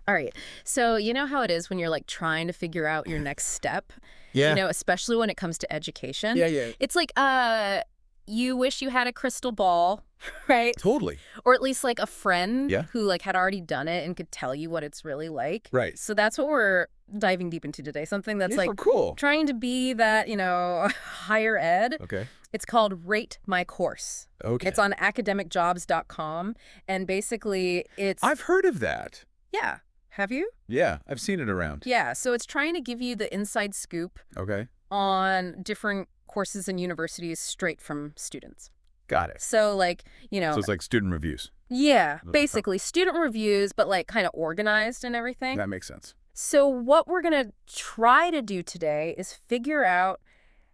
All right. So you know how it is when you're like trying to figure out your next step, Yeah. especially when it comes to education. Yeah, yeah. It's like you wish you had a crystal ball, right? Totally. Or at least like a friend Yeah. who like had already done it and could tell you what it's really like. Right. So that's what we're diving deep into today. Something that's Yeah, like cool. trying to be that, higher ed. Okay. It's called Rate My Course. Okay. It's on academicjobs.com. And basically it's, I've heard of that. yeah. Have you? Yeah, I've seen it around. Yeah. So it's trying to give you the inside scoop Okay. on different courses and universities straight from students. Got it. So like, So it's like student reviews. yeah, basically student reviews, but like kind of organized and everything. That makes sense. So what we're going to try to do today is figure out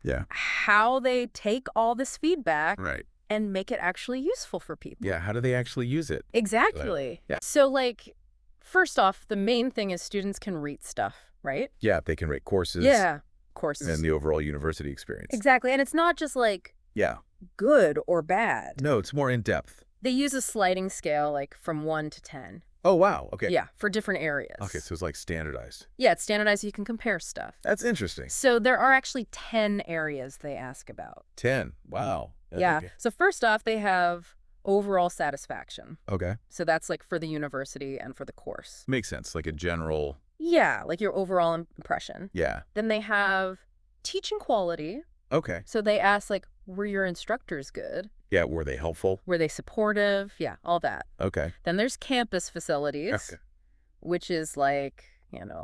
Yeah. how they take all this feedback Right. and make it actually useful for people. Yeah, how do they actually use it? Exactly. Yeah. So like, first off, the main thing is students can rate stuff, right? Yeah, they can rate courses. Yeah, courses. And the overall university experience. Exactly. And it's not just like Yeah. good or bad. No, it's more in-depth. They use a sliding scale like from 1 to 10. Oh, wow. Okay. Yeah, for different areas. Okay, so it's like standardized. Yeah, it's standardized so you can compare stuff. That's interesting. So there are actually 10 areas they ask about. 10. Wow. Yeah. Okay. So first off, they have overall satisfaction. Okay. So that's like for the university and for the course. Makes sense. Like a general. Yeah, like your overall impression. Yeah. Then they have teaching quality. Okay. So they ask like, were your instructors good? Yeah, were they helpful? Were they supportive? Yeah, all that. Okay. Then there's campus facilities, Okay. which is like,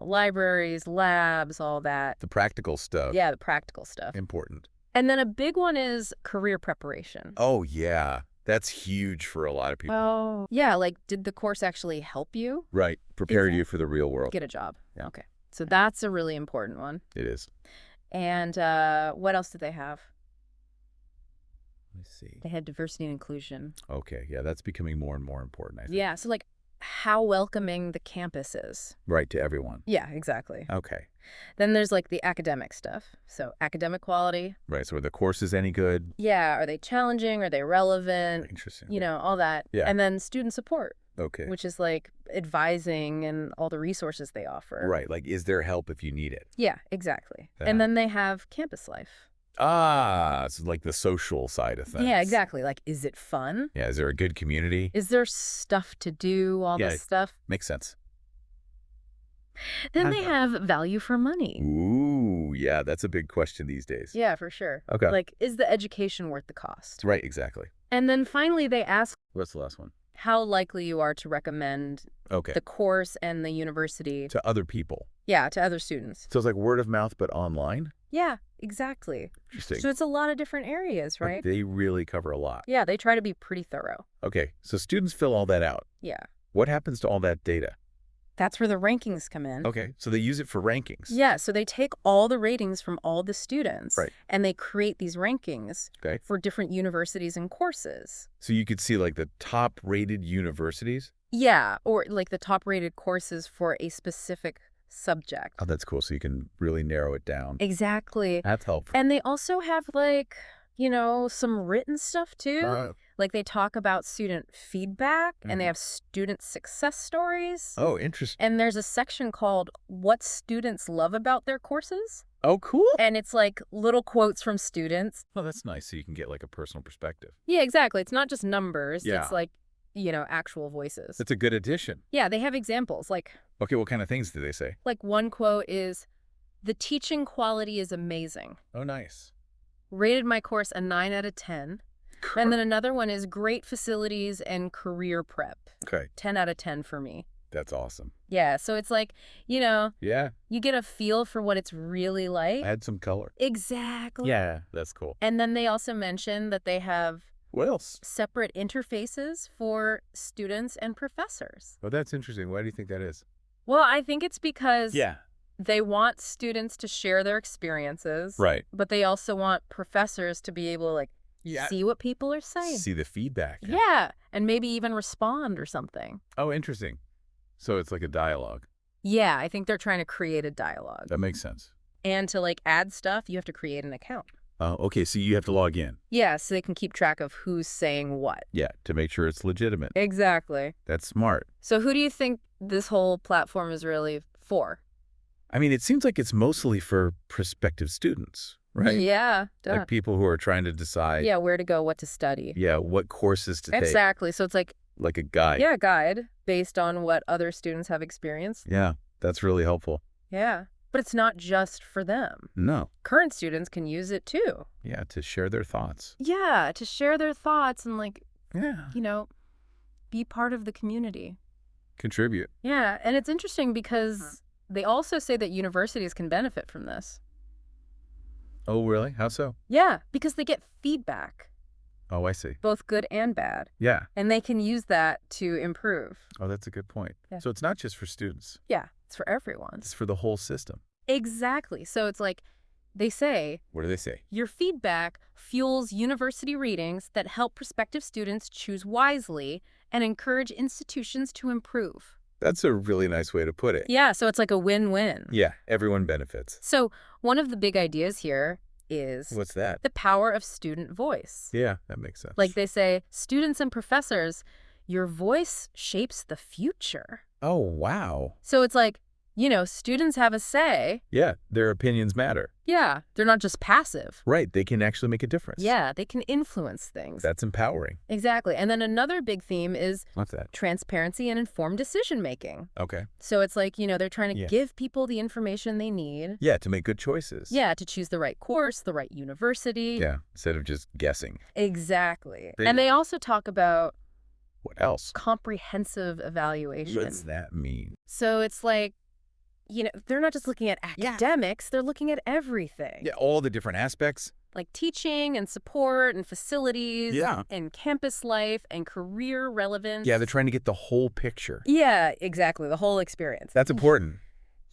libraries, labs, all that. The practical stuff. Yeah, the practical stuff. Important. And then a big one is career preparation. Oh, yeah. That's huge for a lot of people. Oh. Yeah, like did the course actually help you Right. Prepare you for the real world. get a job? Yeah. Okay. So that's a really important one. It is. And what else do they have? Let me see. They had diversity and inclusion. Okay. Yeah, that's becoming more and more important, I think. Yeah, so like how welcoming the campus is. Right, to everyone. Yeah, exactly. Okay. Then there's like the academic stuff. So academic quality. Right, so are the courses any good? Yeah, are they challenging? Are they relevant? Interesting. All that. Yeah. And then student support, Okay. which is like advising and all the resources they offer. Right, like is there help if you need it? Yeah, exactly. Yeah. And then they have campus life. Ah, it's like the social side of things. Yeah, exactly. Like, is it fun? Yeah, is there a good community? Is there stuff to do? All Yeah. this stuff. Makes sense. Then they have value for money. Ooh, yeah, that's a big question these days. Yeah, for sure. Okay. Like, is the education worth the cost? Right, exactly. And then finally, they ask What's the last one? how likely you are to recommend Okay. the course and the university. To other people. Yeah, to other students. So it's like word of mouth, but online? Yeah, exactly. Interesting. So it's a lot of different areas, But right? they really cover a lot. Yeah, they try to be pretty thorough. Okay, so students fill all that out. Yeah. What happens to all that data? That's where the rankings come in. Okay, so they use it for rankings. Yeah, so they take all the ratings from all the students. Right. And they create these rankings Okay. for different universities and courses. So you could see like the top rated universities. Yeah, or like the top rated courses for a specific subject. Oh, that's cool. So you can really narrow it down. Exactly. That's helpful. And they also have like, some written stuff too. Like they talk about student feedback and they have student success stories. Oh, interesting. And there's a section called What Students Love About Their Courses. Oh, cool. And it's like little quotes from students. Oh, that's nice. So you can get like a personal perspective. Yeah, exactly. It's not just numbers. Yeah. It's like, actual voices. That's a good addition. Yeah, they have examples. Like Okay, what kind of things do they say? one quote is, "The teaching quality is amazing. Oh, nice. Rated my course a 9 out of 10. And then another one is great facilities and career prep. Okay, 10 out of 10 for me. that's awesome. Yeah, so it's like, Yeah, you get a feel for what it's really like. add some color. Exactly. Yeah, that's cool. And then they also mention that they have What else? separate interfaces for students and professors. Oh, that's interesting. Why do you think that is? Well, I think it's because Yeah. they want students to share their experiences. Right. But they also want professors to be able to Yeah. see what people are saying. See the feedback. Yeah, and maybe even respond or something. Oh, interesting. So it's like a dialogue. Yeah, I think they're trying to create a dialogue. That makes sense. And to add stuff, you have to create an account. Okay, so you have to log in. Yeah, so they can keep track of who's saying what. Yeah, to make sure it's legitimate. Exactly. That's smart. So who do you think this whole platform is really for. I mean, it seems like it's mostly for prospective students, right? Yeah. Like people who are trying to decide. Yeah, where to go, what to study. Yeah, what courses to take. Exactly. So it's like a guide. Yeah, a guide based on what other students have experienced. Yeah, that's really helpful. Yeah. But it's not just for them. No. Current students can use it too. Yeah, to share their thoughts. Yeah, to share their thoughts and Yeah. Be part of the community. Contribute. Yeah, and it's interesting because they also say that universities can benefit from this. Oh, really? How so? Yeah, because they get feedback, Oh, I see. both good and bad. Yeah. And they can use that to improve. Oh, that's a good point. Yeah. So it's not just for students. Yeah, it's for everyone. It's for the whole system. Exactly. So it's like they say, What do they say? your feedback fuels university readings that help prospective students choose wisely and encourage institutions to improve. That's a really nice way to put it. Yeah, so it's like a win-win. Yeah, everyone benefits. So one of the big ideas here is What's that? the power of student voice. Yeah, that makes sense. Like they say, students and professors, your voice shapes the future. Oh, wow. So it's like, students have a say. Yeah, their opinions matter. Yeah, they're not just passive. Right, they can actually make a difference. Yeah, they can influence things. That's empowering. Exactly. And then another big theme is What's that? transparency and informed decision-making. Okay. So it's like, they're trying to Yeah. give people the information they need. Yeah, to make good choices. Yeah, to choose the right course, the right university. Yeah, instead of just guessing. Exactly. They- And they also talk about What else? comprehensive evaluation. What's that mean? So it's like, they're not just looking at Yeah. academics, they're looking at everything. Yeah, all the different aspects. Like teaching and support and facilities. Yeah. And campus life and career relevance. Yeah, they're trying to get the whole picture. Yeah, exactly. The whole experience. That's important.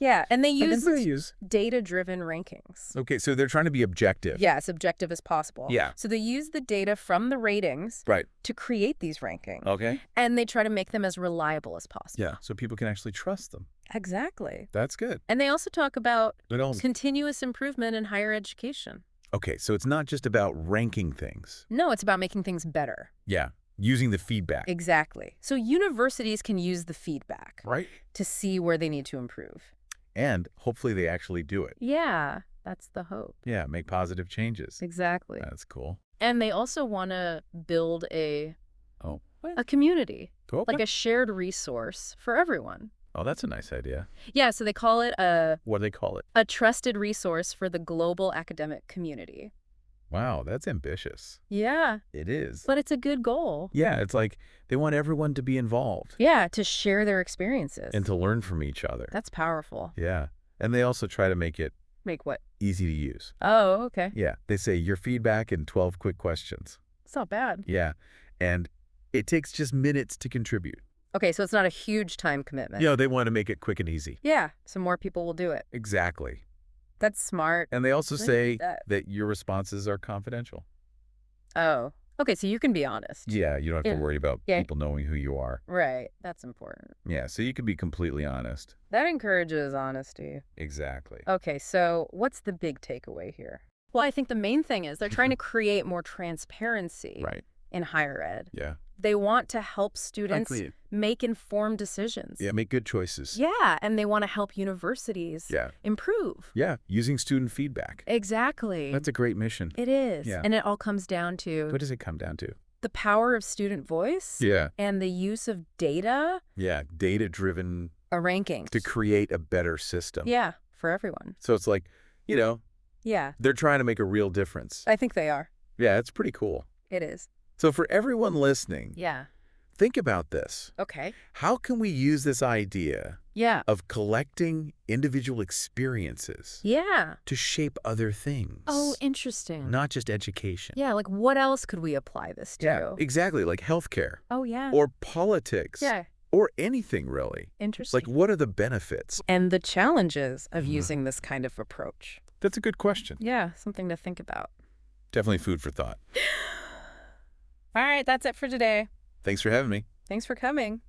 Yeah, and they And use then they use. data-driven rankings. Okay, so they're trying to be objective. Yeah, as objective as possible. Yeah. So they use the data from the ratings Right. to create these rankings. Okay. And they try to make them as reliable as possible. Yeah, so people can actually trust them. Exactly. That's good. And they also talk about But also, continuous improvement in higher education. okay, so it's not just about ranking things. No, it's about making things better. Yeah, using the feedback. Exactly. So universities can use the feedback Right. to see where they need to improve. And hopefully they actually do it. Yeah, that's the hope. Yeah, make positive changes. Exactly. That's cool. And they also want to build a Oh. community, Okay. like a shared resource for everyone. Oh, that's a nice idea. Yeah, so they call it What do they call it? a trusted resource for the global academic community. Wow, that's ambitious. Yeah, It is. but it's a good goal. Yeah, it's like they want everyone to be involved Yeah, to share their experiences. and to learn from each other. That's powerful. Yeah. And they also try to make it Make what? easy to use. Oh, okay. Yeah. They say your feedback in 12 quick questions. It's not bad. Yeah. And it takes just minutes to contribute. Okay, so it's not a huge time commitment. They want to make it quick and easy. Yeah, so more people will do it. Exactly. That's smart. And they also I like say that. that your responses are confidential. Oh, okay, so you can be honest. Yeah, you don't have to Yeah. worry about Yeah. people knowing who you are. Right, that's important. Yeah, so you can be completely honest. That encourages honesty. Exactly. Okay, so what's the big takeaway here? Well, I think the main thing is they're trying to create more transparency Right. in higher ed. Yeah. They want to help students Agree. make informed decisions. Yeah, make good choices. Yeah, and they want to help universities Yeah. improve. Yeah, using student feedback. Exactly. That's a great mission. It is. Yeah. And it all comes down to What does it come down to? the power of student voice Yeah. and the use of data Yeah, data-driven or rankings. to create a better system. Yeah, for everyone. So it's like, Yeah, they're trying to make a real difference. I think they are. Yeah, it's pretty cool. It is. So for everyone listening, Yeah. think about this. Okay. How can we use this idea Yeah. of collecting individual experiences Yeah. to shape other things? Oh, interesting. Not just education. Yeah, like what else could we apply this to? Yeah, exactly. Like healthcare Oh, yeah. or politics Yeah. or anything really. Interesting. Like, what are the benefits? And the challenges of Mhm. using this kind of approach. That's a good question. Yeah, something to think about. Definitely food for thought. All right, that's it for today. Thanks for having me. Thanks for coming.